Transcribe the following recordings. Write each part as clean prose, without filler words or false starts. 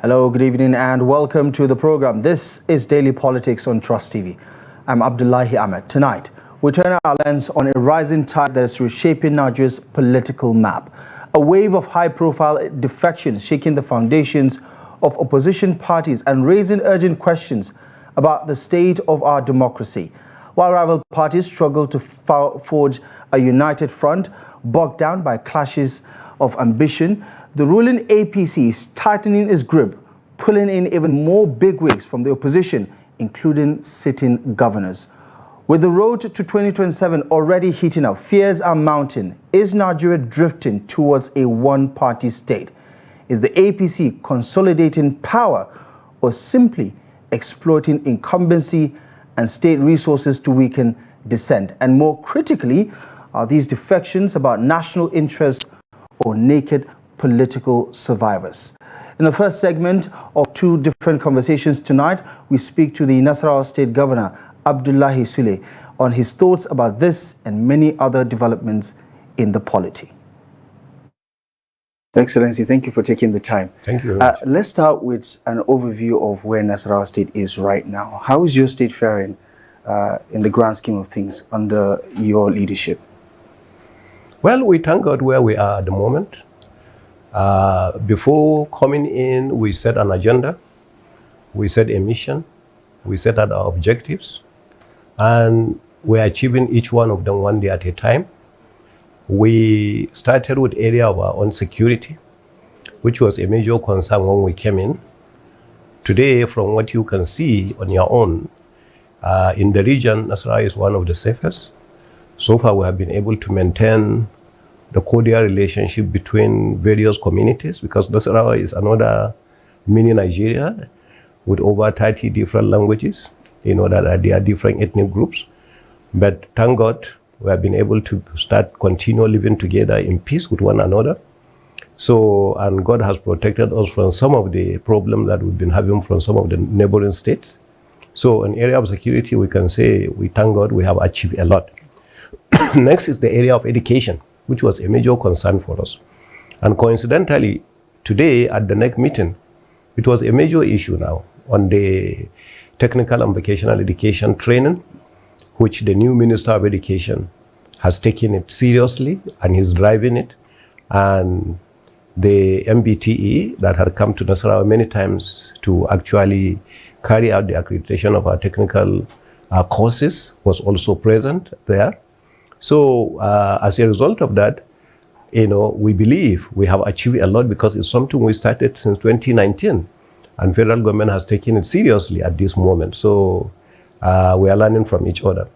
Hello, good evening and welcome to the program. This is Daily Politics on Trust TV. I'm Abdullahi Ahmed. Tonight, we turn our lens on a rising tide that is reshaping Nigeria's political map. A wave of high-profile defections shaking the foundations of opposition parties and raising urgent questions about the state of our democracy. While rival parties struggle to forge a united front, bogged down by clashes of ambition, the ruling APC is tightening its grip, pulling in even more bigwigs from the opposition, including sitting governors. With the road to 2027 already heating up, fears are mounting. Is Nigeria drifting towards a one-party state? Is the APC consolidating power or simply exploiting incumbency and state resources to weaken dissent? And more critically, are these defections about national interests or naked political survivors? In the first segment of two different conversations tonight, we speak to the Nasarawa State Governor, Abdullahi Sule, on his thoughts about this and many other developments in the polity. Excellency, thank you for taking the time. Thank you. Let's start with an overview of where Nasarawa State is right now. How is your state faring in the grand scheme of things under your leadership? Well, we thank God where we are at the moment. Before coming in, we set an agenda, we set a mission, we set out our objectives, and we're achieving each one of them one day at a time. We started with area of our own security, which was a major concern when we came in. Today, from what you can see on your own, in the region, Nasarawa is one of the safest. So far, we have been able to maintain the cordial relationship between various communities, because Nasarawa is another mini Nigeria with over 30 different languages, that there are different ethnic groups. But thank God, we have been able to continue living together in peace with one another. So, and God has protected us from some of the problems that we've been having from some of the neighboring states. So in area of security, we can say, we thank God we have achieved a lot. Next is the area of education, which was a major concern for us. And coincidentally, today at the next meeting, it was a major issue now on the technical and vocational education training, which the new Minister of Education has taken it seriously and is driving it. And the MBTE that had come to Nasarawa many times to actually carry out the accreditation of our technical courses was also present there. So as a result of that, we believe we have achieved a lot, because it's something we started since 2019, and federal government has taken it seriously at this moment. So we are learning from each other.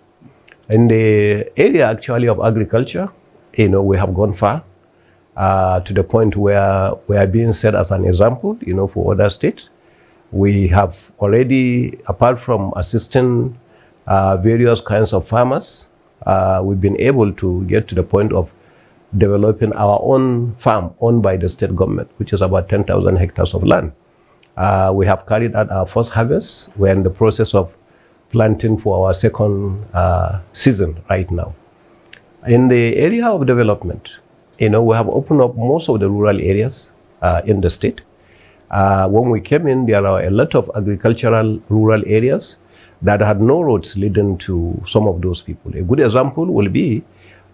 In the area actually of agriculture, we have gone far to the point where we are being set as an example, for other states. We have already, apart from assisting various kinds of farmers, we've been able to get to the point of developing our own farm owned by the state government, which is about 10,000 hectares of land. We have carried out our first harvest. We're in the process of planting for our second season right now. In the area of development, we have opened up most of the rural areas in the state. When we came in, there are a lot of agricultural rural areas that had no roads leading to some of those people. A good example will be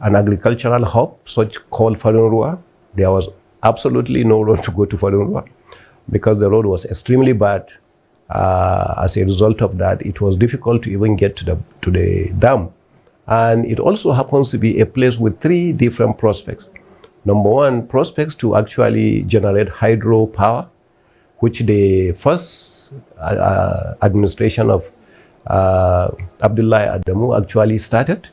an agricultural hub, such called Falunrua. There was absolutely no road to go to Falunrua because the road was extremely bad. As a result of that, it was difficult to even get to the dam. And it also happens to be a place with three different prospects. Number one, prospects to actually generate hydropower, which the first administration of Abdullahi Adamu actually started,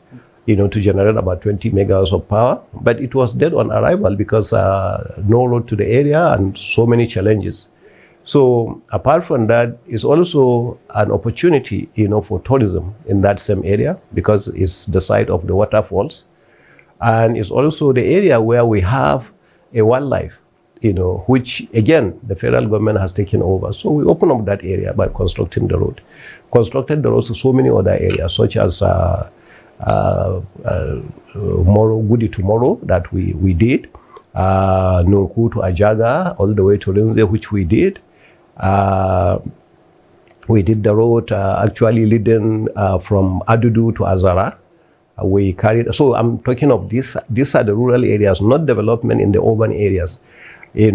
to generate about 20 megawatts of power, but it was dead on arrival because no road to the area and so many challenges. So apart from that, it's also an opportunity, for tourism in that same area, because it's the site of the waterfalls, and it's also the area where we have a wildlife, which again the federal government has taken over. So we open up that area by constructing the road. Constructed the roads to so many other areas, such as Gudi tomorrow that we did, Nunku to Ajaga, all the way to Renze, which we did. We did the road actually leading from Adudu to Azara. We carried, so I'm talking of this, these are the rural areas, not development in the urban areas. To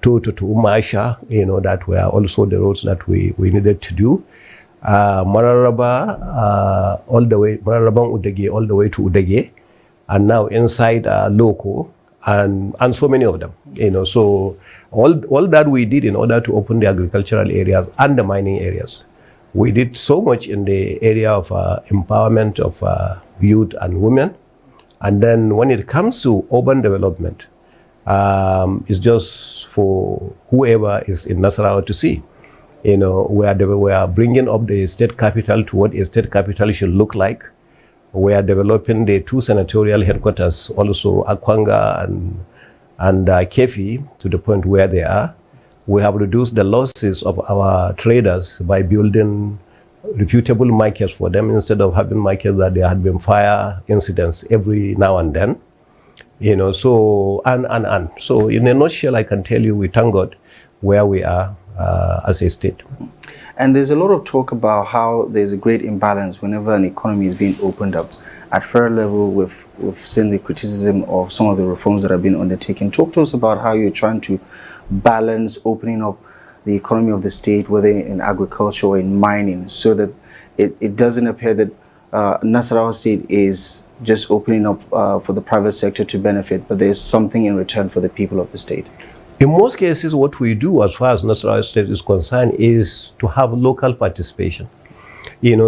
Umasha, that were also the roads that we needed to do. Mararaba, Mararaba Udege, all the way to Udege, and now inside Loko, and so many of them. So all that we did in order to open the agricultural areas and the mining areas. We did so much in the area of empowerment of youth and women. And then when it comes to urban development, it's just for whoever is in Nasarawa to see. We are bringing up the state capital to what a state capital should look like. We are developing the 2 senatorial headquarters, also Akwanga and Kefi, to the point where they are. We have reduced the losses of our traders by building reputable markets for them instead of having markets that there had been fire incidents every now and then. So so in a nutshell, I can tell you, we thank God where we are as a state. And there's a lot of talk about how there's a great imbalance whenever an economy is being opened up. At federal level, we've seen the criticism of some of the reforms that have been undertaken. Talk to us about how you're trying to balance opening up the economy of the state, whether in agriculture or in mining, so that it doesn't appear that Nasarawa state is just opening up for the private sector to benefit, but there's something in return for the people of the state. In most cases, what we do as far as Nasarawa state is concerned is to have local participation.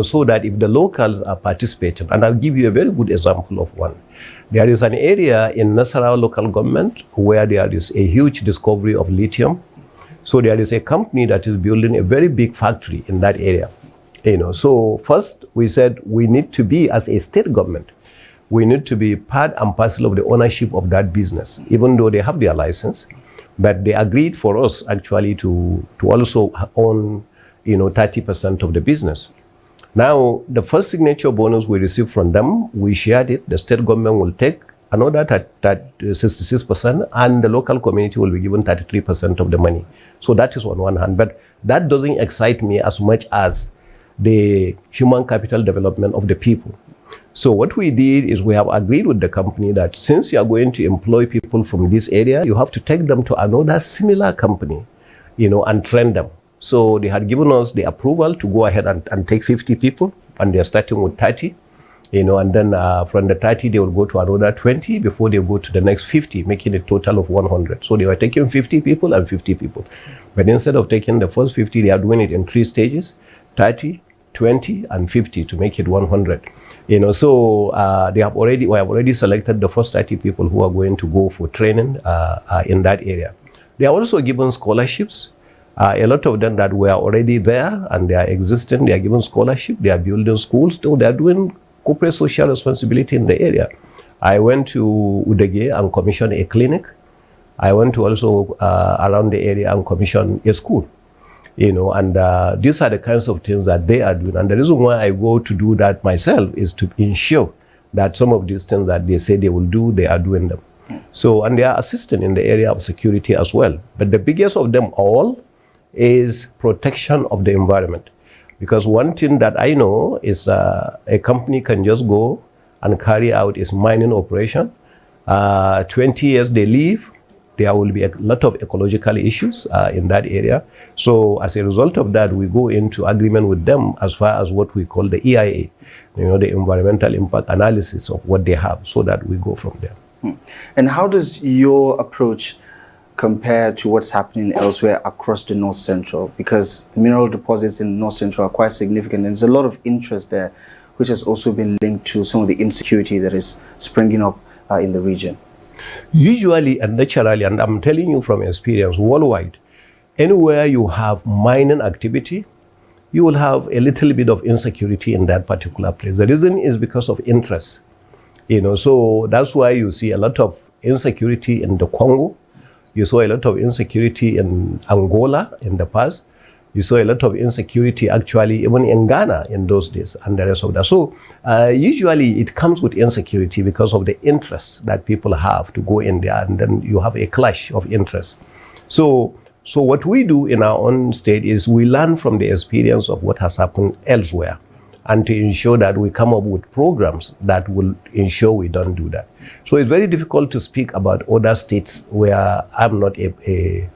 So that if the locals are participating, and I'll give you a very good example of one. There is an area in Nasarawa local government where there is a huge discovery of lithium. So there is a company that is building a very big factory in that area. So first we said we need to be, as a state government, we need to be part and parcel of the ownership of that business, even though they have their license. But they agreed for us actually to also own 30% of the business. Now, the first signature bonus we received from them, we shared it. The state government will take another 66%, and the local community will be given 33% of the money. So that is on one hand. But that doesn't excite me as much as the human capital development of the people. So what we did is we have agreed with the company that since you are going to employ people from this area, you have to take them to another similar company, and train them. So they had given us the approval to go ahead and take 50 people, and they're starting with 30, and then from the 30, they will go to another 20 before they go to the next 50, making a total of 100. So they were taking 50 people and 50 people. But instead of taking the first 50, they are doing it in 3 stages, 30, 20, and 50 to make it 100. So we have already selected the first 30 people who are going to go for training in that area. They are also given scholarships. A lot of them that were already there and they are existing, they are given scholarship, they are building schools, they are doing corporate social responsibility in the area. I went to Udege and commissioned a clinic. I went to also around the area and commissioned a school. And these are the kinds of things that they are doing. And the reason why I go to do that myself is to ensure that some of these things that they say they will do, they are doing them. So, and they are assisting in the area of security as well. But the biggest of them all is protection of the environment. Because one thing that I know is a company can just go and carry out its mining operation. 20 years they leave, there will be a lot of ecological issues in that area. So as a result of that, we go into agreement with them as far as what we call the EIA, the environmental impact analysis of what they have, so that we go from there. And how does your approach compare to what's happening elsewhere across the North Central? Because the mineral deposits in North Central are quite significant, and there's a lot of interest there, which has also been linked to some of the insecurity that is springing up in the region. Usually and naturally, and I'm telling you from experience, worldwide, anywhere you have mining activity, you will have a little bit of insecurity in that particular place. The reason is because of interest. So that's why you see a lot of insecurity in the Congo. You saw a lot of insecurity in Angola in the past. You saw a lot of insecurity actually even in Ghana in those days and the rest of that. So usually it comes with insecurity because of the interest that people have to go in there, and then you have a clash of interest. So So what we do in our own state is we learn from the experience of what has happened elsewhere, and to ensure that we come up with programs that will ensure we don't do that. So it's very difficult to speak about other states where I'm not a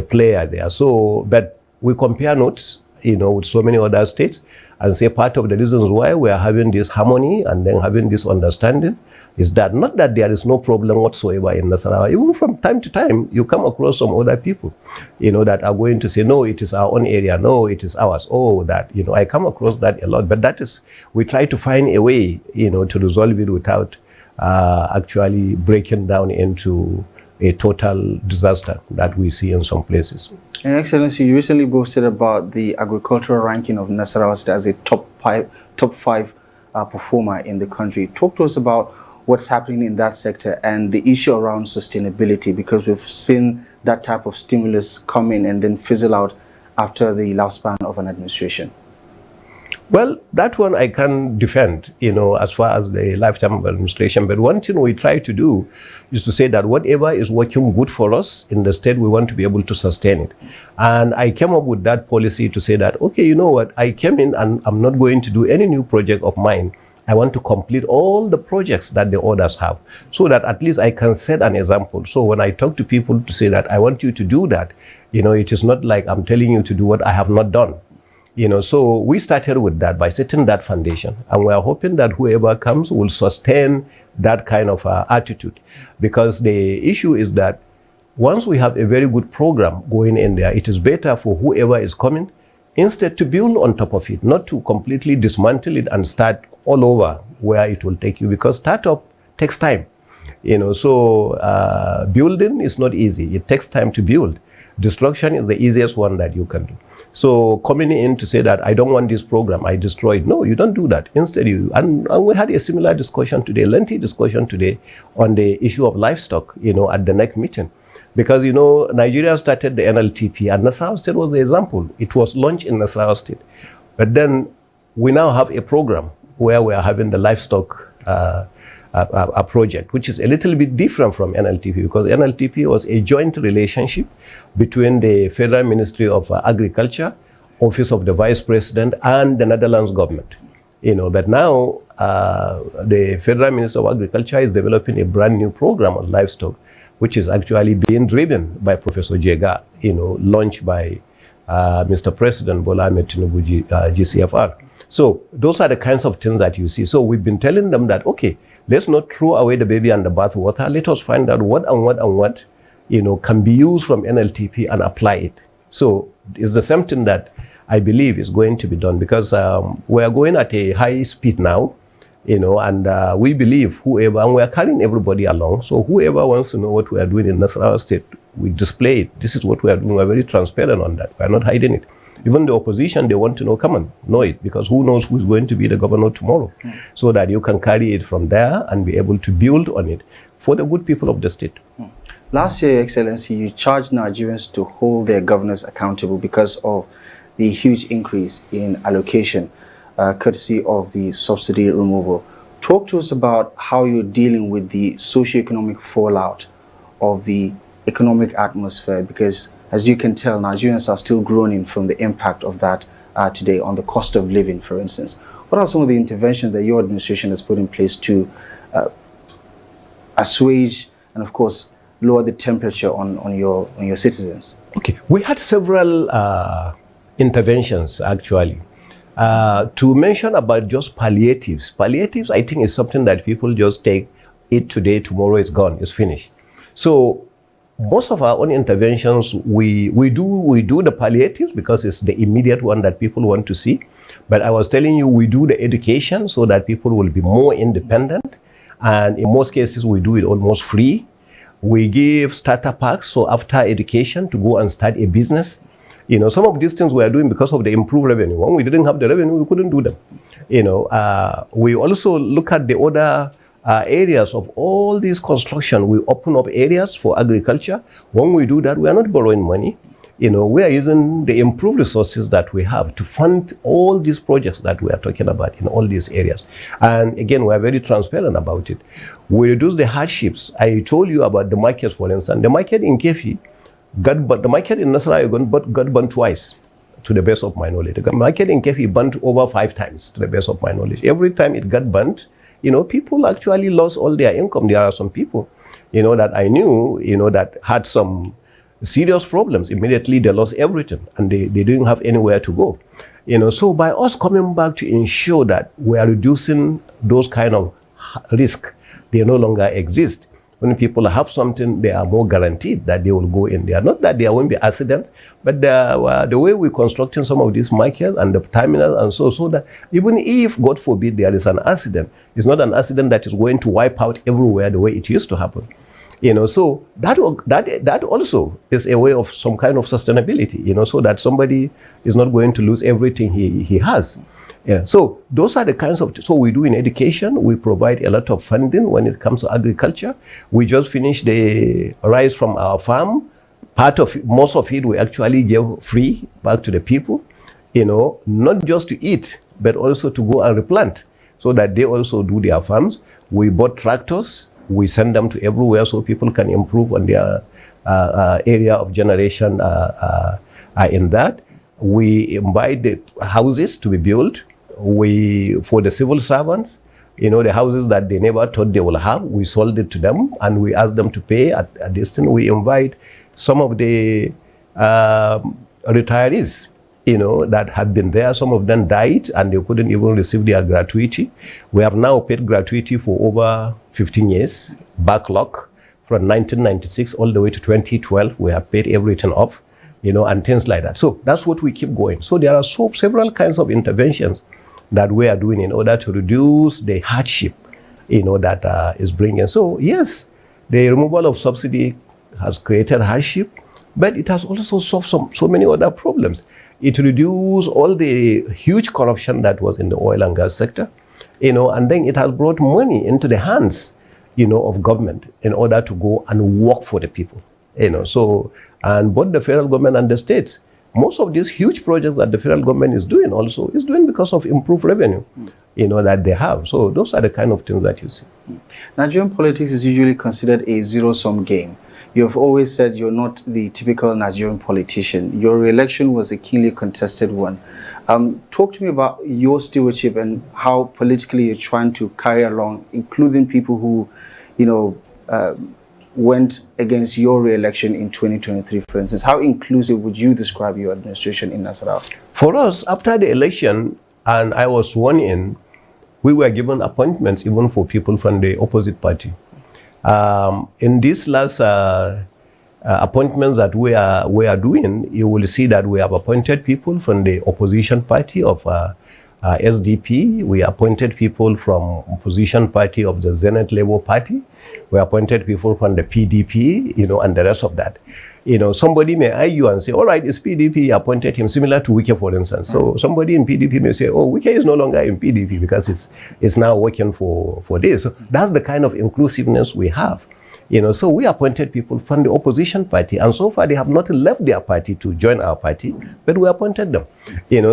player there. So, but we compare notes, with so many other states, and say part of the reasons why we are having this harmony and then having this understanding is that not that there is no problem whatsoever in Nasarawa. Even from time to time, you come across some other people, that are going to say, no, it is our own area. No, it is ours. Oh, that, I come across that a lot. But that is, we try to find a way, to resolve it without actually breaking down into a total disaster that we see in some places. Your Excellency, you recently boasted about the agricultural ranking of Nasarawa State as a top five performer in the country. Talk to us about what's happening in that sector and the issue around sustainability, because we've seen that type of stimulus come in and then fizzle out after the lifespan of an administration. Well, that one I can defend, as far as the lifetime of administration. But one thing we try to do is to say that whatever is working good for us in the state, we want to be able to sustain it. And I came up with that policy to say that, okay, you know what, I came in and I'm not going to do any new project of mine. I want to complete all the projects that the others have, so that at least I can set an example. So when I talk to people to say that I want you to do that, it is not like I'm telling you to do what I have not done. So we started with that by setting that foundation, and we are hoping that whoever comes will sustain that kind of attitude, because the issue is that once we have a very good program going in there, it is better for whoever is coming instead to build on top of it, not to completely dismantle it and start all over where it will take you, because startup takes time. So building is not easy. It takes time to build. Destruction is the easiest one that you can do. So coming in to say that I don't want this program, I destroy it. No, you don't do that. Instead, and we had a similar discussion today, lengthy discussion today on the issue of livestock, at the next meeting. Because, Nigeria started the NLTP, and Nasarawa State was the example. It was launched in Nasarawa State. But then we now have a program where we are having the livestock a project, which is a little bit different from NLTP, because NLTP was a joint relationship between the Federal Ministry of Agriculture, Office of the Vice President, and the Netherlands government. But now the Federal Ministry of Agriculture is developing a brand new program on livestock, which is actually being driven by Professor Jega, launched by Mr. President Ahmed tinubu, GCFR. So those are the kinds of things that you see. So we've been telling them that, okay, let's not throw away the baby and the bathwater. Let us find out what can be used from NLTP and apply it. So it's the same thing that I believe is going to be done, because we are going at a high speed now, and we believe and we are carrying everybody along. So whoever wants to know what we are doing in Nasarawa State, we display it. This is what we are doing. We are very transparent on that. We are not hiding it. Even the opposition, they want to know, come on, know it, because who knows who's going to be the governor tomorrow, so that you can carry it from there and be able to build on it for the good people of the state. Last year, Your Excellency, you charged Nigerians to hold their governors accountable because of the huge increase in allocation, courtesy of the subsidy removal. Talk to us about how you're dealing with the socio-economic fallout of the economic atmosphere, because as you can tell, Nigerians are still groaning from the impact of that today on the cost of living, for instance. What are some of the interventions that your administration has put in place to assuage and, of course, lower the temperature on your citizens? Okay, we had several interventions, actually. To mention about just palliatives. Palliatives, I think, is something that people just take it today, tomorrow it's gone, it's finished. So most of our own interventions, we do the palliatives because it's the immediate one that people want to see. But I was telling you, we do the education so that people will be more independent. And in most cases, we do it almost free. We give starter packs, so after education, to go and start a business. Some of these things we are doing because of the improved revenue. When we didn't have the revenue, we couldn't do them. We also look at the other areas of all these construction. We open up areas for agriculture. When we do that, we are not borrowing money. We are using the improved resources that we have to fund all these projects that we are talking about in all these areas. And again, we are very transparent about it. We reduce the hardships. I told you about the market, for instance. The market in Kefi, the market in Nasarawa got burnt twice, to the best of my knowledge. The market in Kefi burnt over 5 times, to the best of my knowledge. Every time it got burnt, people actually lost all their income. There are some people, that I knew, that had some serious problems. Immediately they lost everything and they didn't have anywhere to go. So by us coming back to ensure that we are reducing those kind of risk, they no longer exist. When people have something, they are more guaranteed that they will go in there. Not that there won't be accidents, but the way we're constructing some of these markets and the terminals and so that even if, God forbid, there is an accident, it's not an accident that is going to wipe out everywhere the way it used to happen. So that also is a way of some kind of sustainability, so that somebody is not going to lose everything he has. Yeah. So those are the kinds of, so we do in education, we provide a lot of funding when it comes to agriculture. We just finished the rice from our farm. Most of it we actually give free back to the people, not just to eat, but also to go and replant so that they also do their farms. We bought tractors. We send them to everywhere so people can improve on their area of generation in that. We invite the houses to be built. For the civil servants, the houses that they never thought they will have, we sold it to them and we ask them to pay at a distance. We invite some of the retirees, that had been there. Some of them died and they couldn't even receive their gratuity. We have now paid gratuity for over 15 years, backlog from 1996 all the way to 2012. We have paid everything off, and things like that. So that's what we keep going. So there are several kinds of interventions that we are doing in order to reduce the hardship, that is bringing. So yes, the removal of subsidy has created hardship, but it has also solved so many other problems. It reduced all the huge corruption that was in the oil and gas sector, and then it has brought money into the hands, of government in order to go and work for the people, So, and both the federal government and the states, most of these huge projects that the federal government is doing also is doing because of improved revenue, that they have. So those are the kind of things that you see. Nigerian politics is usually considered a zero-sum game. You've always said you're not the typical Nigerian politician. Your re-election was a keenly contested one. Talk to me about your stewardship and how politically you're trying to carry along, including people who, went against your re-election in 2023, for instance. How inclusive would you describe your administration in Nasarawa? For us, after the election and I was sworn in, we were given appointments even for people from the opposite party. In these last appointments that we are doing, you will see that we have appointed people from the opposition party of SDP. We appointed people from opposition party of the Zenith Labour Party. We appointed people from the PDP, and the rest of that. Somebody may argue and say, all right, it's PDP appointed him, similar to Wike, for instance. So somebody in PDP may say, oh, Wike is no longer in PDP because it's now working for this. So that's the kind of inclusiveness we have. So we appointed people from the opposition party, and so far they have not left their party to join our party, but we appointed them.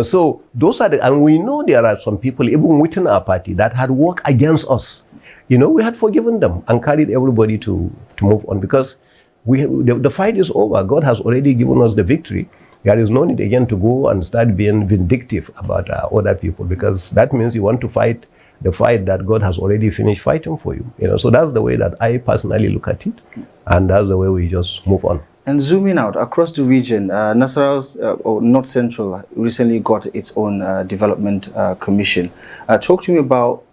So those are and we know there are some people even within our party that had worked against us. We had forgiven them and carried everybody to move on because the fight is over. God has already given us the victory. There is no need again to go and start being vindictive about other people, because that means you want to fight the fight that God has already finished fighting for you. So that's the way that I personally look at it, and that's the way we just move on. And zooming out across the region, Nasarawa's or North Central recently got its own development commission. Talk to me about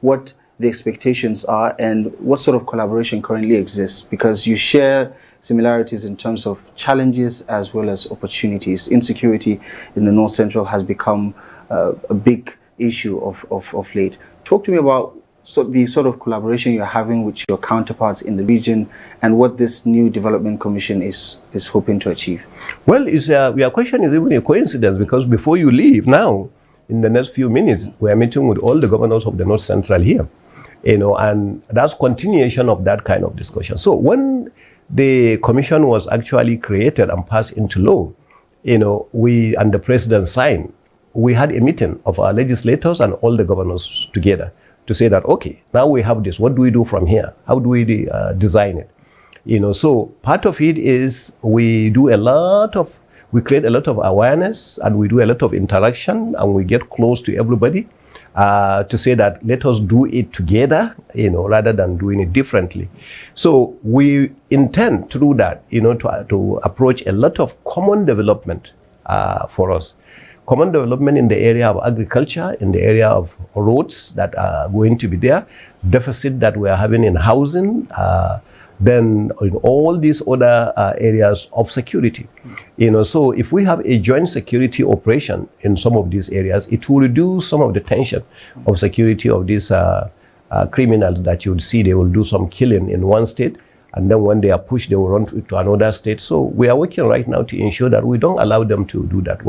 what the expectations are and what sort of collaboration currently exists, because you share similarities in terms of challenges as well as opportunities. Insecurity in the North Central has become a big issue of late. Talk to me about the sort of collaboration you're having with your counterparts in the region and what this new development commission is hoping to achieve. Well, your question is even a coincidence, because before you leave now, in the next few minutes, we are meeting with all the governors of the North Central here, and that's continuation of that kind of discussion. So when the commission was actually created and passed into law, we and the president signed, we had a meeting of our legislators and all the governors together to say that, okay, now we have this, what do we do from here? How do we design it? So part of it is we create a lot of awareness, and we do a lot of interaction, and we get close to everybody to say that let us do it together, rather than doing it differently. So we intend through that, to approach a lot of common development for us. Common development in the area of agriculture, in the area of roads that are going to be there, deficit that we are having in housing, then in all these other areas of security. So if we have a joint security operation in some of these areas, it will reduce some of the tension of security of these criminals that you would see. They will do some killing in one state, and then when they are pushed, they will run to another state. So we are working right now to ensure that we don't allow them to do that.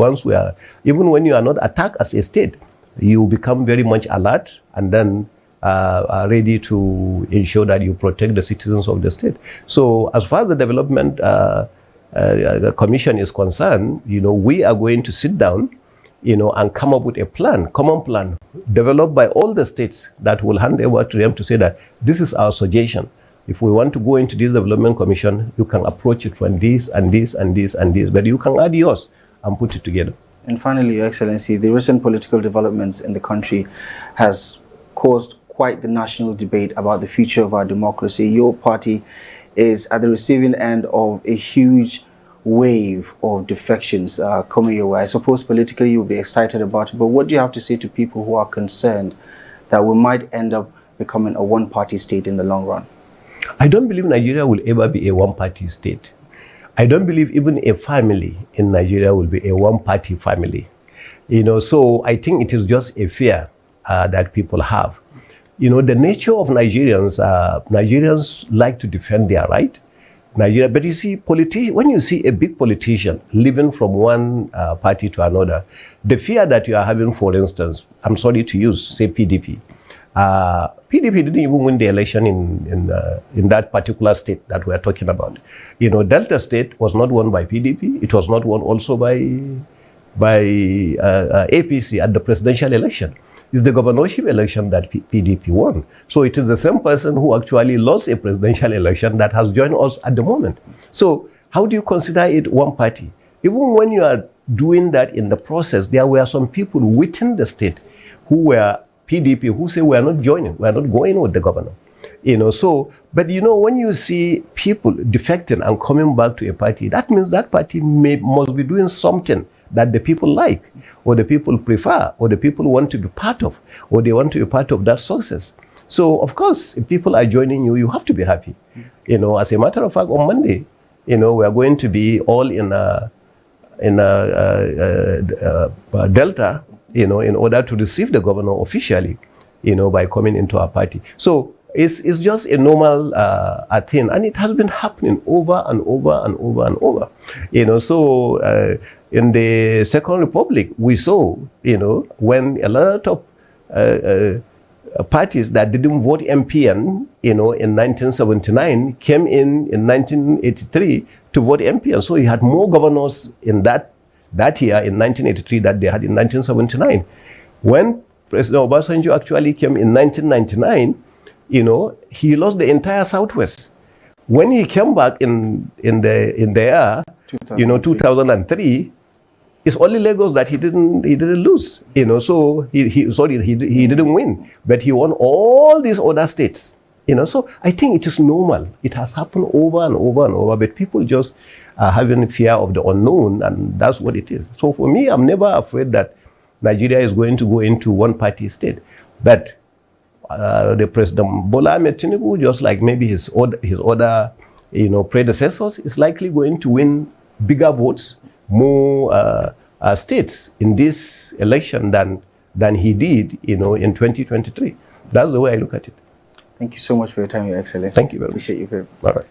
Even when you are not attacked as a state, you become very much alert, and then are ready to ensure that you protect the citizens of the state. So as far as the development the commission is concerned, we are going to sit down, and come up with a common plan, developed by all the states, that will hand over to them to say that this is our suggestion. If we want to go into this development commission, you can approach it from this and this and this and this, but you can add yours and put it together. And finally, Your Excellency, the recent political developments in the country has caused quite the national debate about the future of our democracy. Your party is at the receiving end of a huge wave of defections coming your way. I suppose politically you'll be excited about it, but what do you have to say to people who are concerned that we might end up becoming a one-party state in the long run? I don't believe Nigeria will ever be a one-party state. I don't believe even a family in Nigeria will be a one-party family. So I think it is just a fear that people have. The nature of Nigerians like to defend their right. But you see, when you see a big politician living from one party to another, the fear that you are having, for instance, I'm sorry to use, say PDP. PDP didn't even win the election in that particular state that we're talking about. Delta State was not won by PDP. It was not won also by APC at the presidential election. It's the governorship election that PDP won. So it is the same person who actually lost a presidential election that has joined us at the moment. So how do you consider it one party? Even when you are doing that in the process, there were some people within the state who were PDP who say we are not joining, we are not going with the governor. But when you see people defecting and coming back to a party, that means that party must be doing something that the people like, or the people prefer, or the people want to be part of, or they want to be part of that success. So of course, if people are joining you, you have to be happy. As a matter of fact, on Monday, we are going to be all in Delta, in order to receive the governor officially, by coming into our party. So it's just a normal thing, and it has been happening over and over and over and over. In the Second Republic, we saw, when a lot of parties that didn't vote MPN, in 1979 came in 1983 to vote MPN. So you had more governors in that year in 1983 that they had in 1979. When President Obasanjo actually came in 1999, he lost the entire Southwest. When he came back in the year 2003, it's only Lagos that he didn't lose. So he didn't win, but he won all these other states. So I think it is normal. It has happened over and over and over, but people just are having fear of the unknown, and that's what it is. So for me, I'm never afraid that Nigeria is going to go into one-party state. But the President Bola Ahmed Tinubu, just like maybe his other predecessors, is likely going to win bigger votes, more states in this election than he did, in 2023. That's the way I look at it. Thank you so much for your time, Your Excellency. Thank you very much. Appreciate you very much. All right.